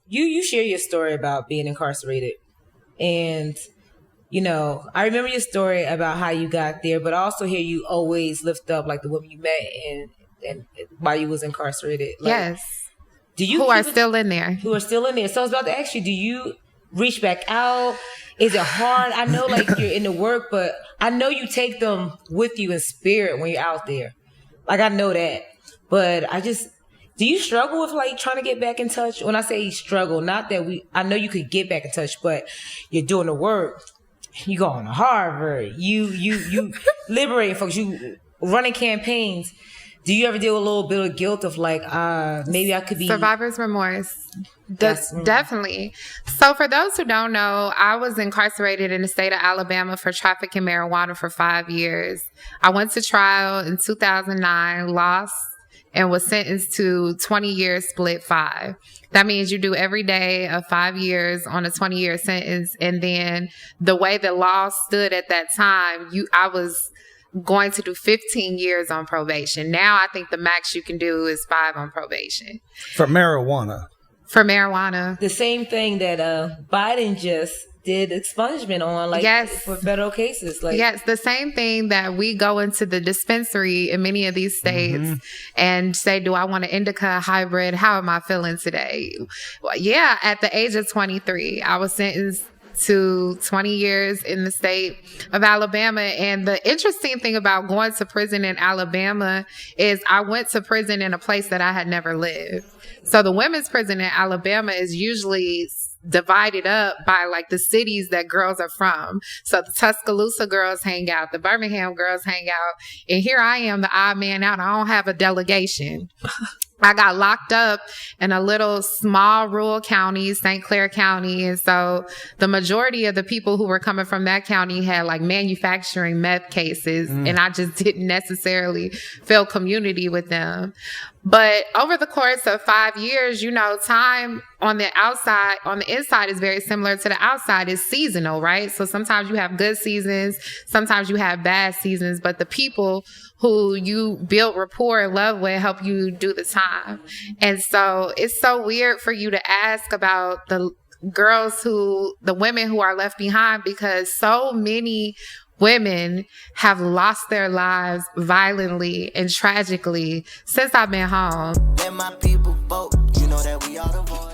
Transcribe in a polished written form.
you share your story about being incarcerated, and I remember your story about how you got there, but I also hear you always lift up like the women you met and while you was incarcerated. Like, yes. Do you who are still in there? Who are still in there. So I was about to ask you, do you reach back out? Is it hard? I know like you're in the work, but I know you take them with you in spirit when you're out there. Like I know that. But do you struggle with like trying to get back in touch? When I say struggle, not that I know you could get back in touch, but you're doing the work. You going to Harvard. You liberating folks. You running campaigns. Do you ever deal with a little bit of guilt of like, maybe I could be... Survivor's remorse. Definitely. So for those who don't know, I was incarcerated in the state of Alabama for trafficking marijuana for 5 years. I went to trial in 2009, lost, and was sentenced to 20 years split 5. That means you do every day of 5 years on a 20-year sentence. And then the way the law stood at that time, I was going to do 15 years on probation. Now I think the max you can do is 5 on probation. For marijuana. The same thing that Biden just did expungement on, like, yes, for federal cases. Like, yes, the same thing that we go into the dispensary in many of these states and say, do I want an indica hybrid? How am I feeling today? Well, yeah, at the age of 23, I was sentenced to 20 years in the state of Alabama. And the interesting thing about going to prison in Alabama is I went to prison in a place that I had never lived. So the women's prison in Alabama is usually divided up by like the cities that girls are from. So the Tuscaloosa girls hang out, the Birmingham girls hang out, and here I am, the odd man out. I don't have a delegation. I got locked up in a little small rural county, St. Clair County. And so the majority of the people who were coming from that county had like manufacturing meth cases. And I just didn't necessarily feel community with them. But over the course of 5 years, time on the inside is very similar to the outside. It's seasonal, right? So sometimes you have good seasons, sometimes you have bad seasons, but the people who you build rapport and love with help you do the time. And so it's so weird for you to ask about the women who are left behind, because so many women have lost their lives violently and tragically since I've been home. Let my people vote. You know that we are the voice.